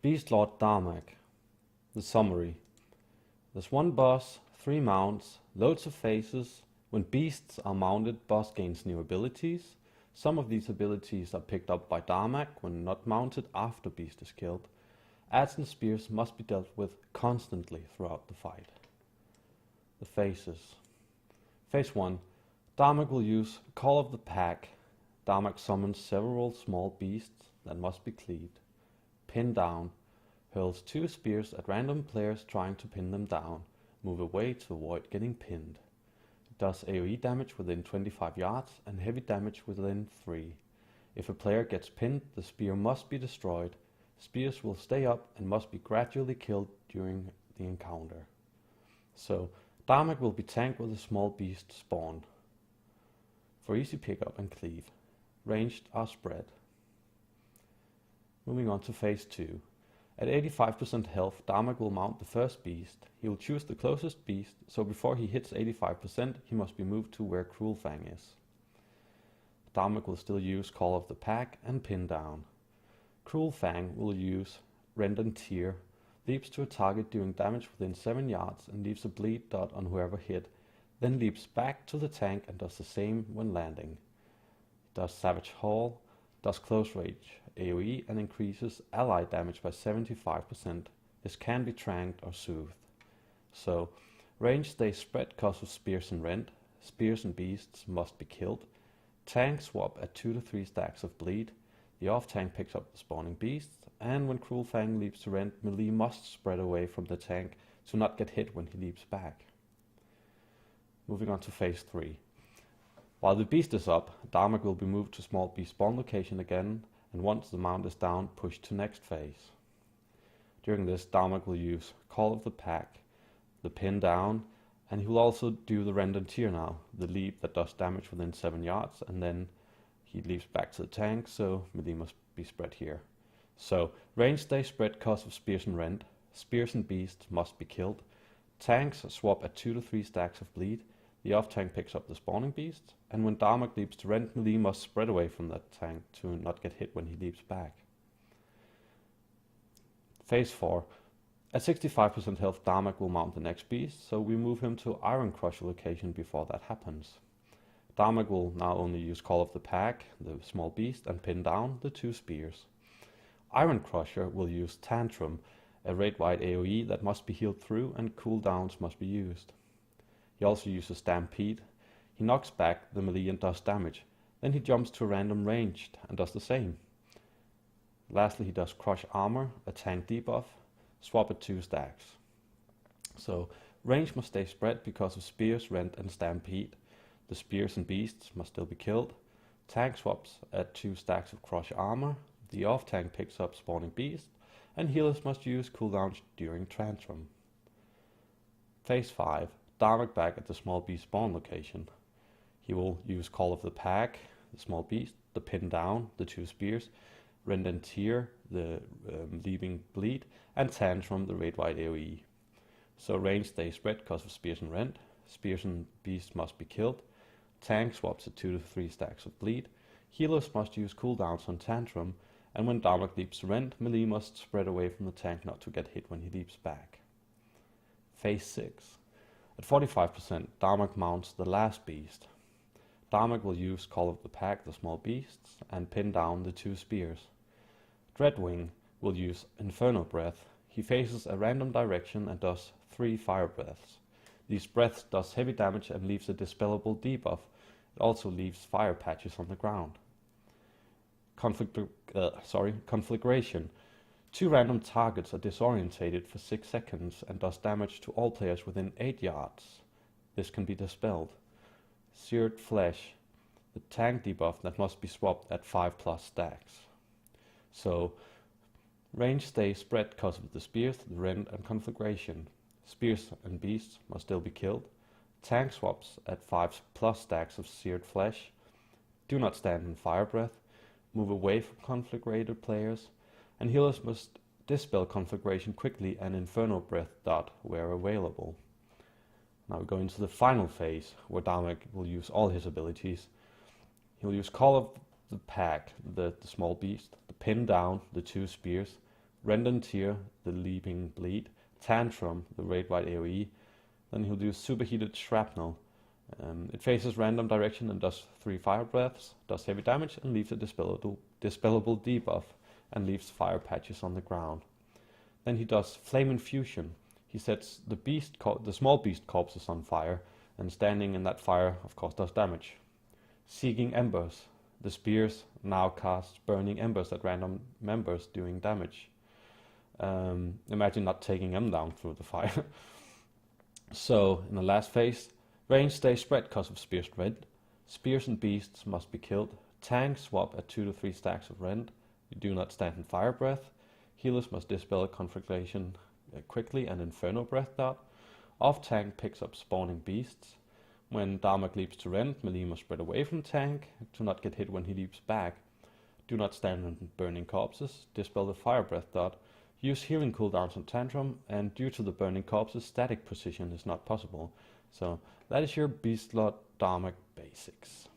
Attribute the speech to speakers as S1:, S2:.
S1: Beastlord Darmag. The summary. There's one boss, 3 mounts, loads of phases. When beasts are mounted, boss gains new abilities. Some of these abilities are picked up by Darmag when not mounted after beast is killed. Adds and spears must be dealt with constantly throughout the fight. The phases. Phase 1. Darmag will use Call of the Pack. Darmag summons several small beasts that must be cleaved. Pin down. Hurls 2 spears at random players trying to pin them down. Move away to avoid getting pinned. It does AoE damage within 25 yards and heavy damage within 3. If a player gets pinned, the spear must be destroyed. Spears will stay up and must be gradually killed during the encounter. So, Darmag will be tanked with a small beast spawn. For easy pickup and cleave. Ranged are spread. Moving on to phase 2. At 85% health, Darmag will mount the first beast. He will choose the closest beast, so before he hits 85%, he must be moved to where Cruel Fang is. Darmag will still use Call of the Pack and Pin Down. Cruel Fang will use Rend and Tear, leaps to a target doing damage within 7 yards and leaves a bleed dot on whoever hit, then leaps back to the tank and does the same when landing. Does Savage Haul, does close range AoE and increases ally damage by 75%. This can be tranked or soothed. So, range stays spread cause of spears and rend. Spears and beasts must be killed. Tank swap at 2 to 3 stacks of bleed. The off tank picks up the spawning beasts, and when Cruel Fang leaps to rend, melee must spread away from the tank to not get hit when he leaps back. Moving on to phase 3. While the beast is up, Darmag will be moved to small beast spawn location again, and once the mount is down, pushed to next phase. During this, Darmag will use Call of the Pack, the Pin Down, and he will also do the Rend and Tear now, the leap that does damage within 7 yards, and then he leaps back to the tank, so melee must be spread here. So, range stays spread cause of spears and rend. Spears and beasts must be killed. Tanks swap at 2 to 3 stacks of bleed. The off tank picks up the spawning beast, and when Darmag leaps to rend, melee must spread away from that tank to not get hit when he leaps back. Phase 4. At 65% health, Darmag will mount the next beast, so we move him to Iron Crusher location before that happens. Darmag will now only use Call of the Pack, the small beast, and Pin Down, the 2 spears. Iron Crusher will use Tantrum, a raid-wide AoE that must be healed through and cooldowns must be used. He also uses Stampede. He knocks back the melee and does damage. Then he jumps to a random ranged and does the same. Lastly, he does Crush Armor, a tank debuff, swap at 2 stacks. So, range must stay spread because of spears, rend and stampede. The spears and beasts must still be killed. Tank swaps at 2 stacks of Crush Armor. The off tank picks up spawning beast, and healers must use cooldowns during Tantrum. Phase 5. Darmag back at the small beast spawn location. He will use Call of the Pack, the small beast, the Pin Down, the 2 spears, Rend and Tear, the leaving bleed, and Tantrum, the raid-wide AoE. So range stays spread because of spears and rend. Spears and beasts must be killed. Tank swaps at 2 to 3 stacks of bleed. Healers must use cooldowns on Tantrum, and when Darmag leaps to rend, melee must spread away from the tank not to get hit when he leaps back. Phase 6. At 45%, Darmag mounts the last beast. Darmag will use Call of the Pack, the small beasts, and Pin Down the 2 spears. Dreadwing will use Inferno Breath. He faces a random direction and does 3 fire breaths. These breaths does heavy damage and leaves a dispellable debuff. It also leaves fire patches on the ground. Conflagration. 2 random targets are disorientated for 6 seconds and does damage to all players within 8 yards. This can be dispelled. Seared Flesh. The tank debuff that must be swapped at 5+ stacks. So, range stays spread because of the spears, the rend and conflagration. Spears and beasts must still be killed. Tank swaps at 5+ stacks of Seared Flesh. Do not stand in fire breath. Move away from conflagrated players. And healers must dispel conflagration quickly and Inferno Breath dot where available. Now we go into the final phase, where Darmag will use all his abilities. He'll use Call of the Pack, the small beast, the Pin Down, the 2 spears, Rend and Tear, the Leaping Bleed, Tantrum, the Raid Wide AoE. Then he'll do Superheated Shrapnel. It faces random direction and does 3 fire breaths, does heavy damage, and leaves a dispellable debuff, and leaves fire patches on the ground. Then he does Flame Infusion. He sets the small beast corpses on fire, and standing in that fire, of course, does damage. Seeking Embers. The spears now cast burning embers at random members doing damage. Imagine not taking them down through the fire. So, in the last phase, range stays spread because of Spear's Rend. Spears and beasts must be killed. Tanks swap at 2 to 3 stacks of Rend. You do not stand in Fire Breath. Healers must dispel Conflagration quickly and Inferno Breath dot. Off tank picks up spawning beasts. When Darmok leaps to Rend, melee must spread away from tank to not get hit when he leaps back. Do not stand in burning corpses. Dispel the Fire Breath dot. Use healing cooldowns on Tantrum, and due to the burning corpses, static precision is not possible. So that is your Beastlord Darmok basics.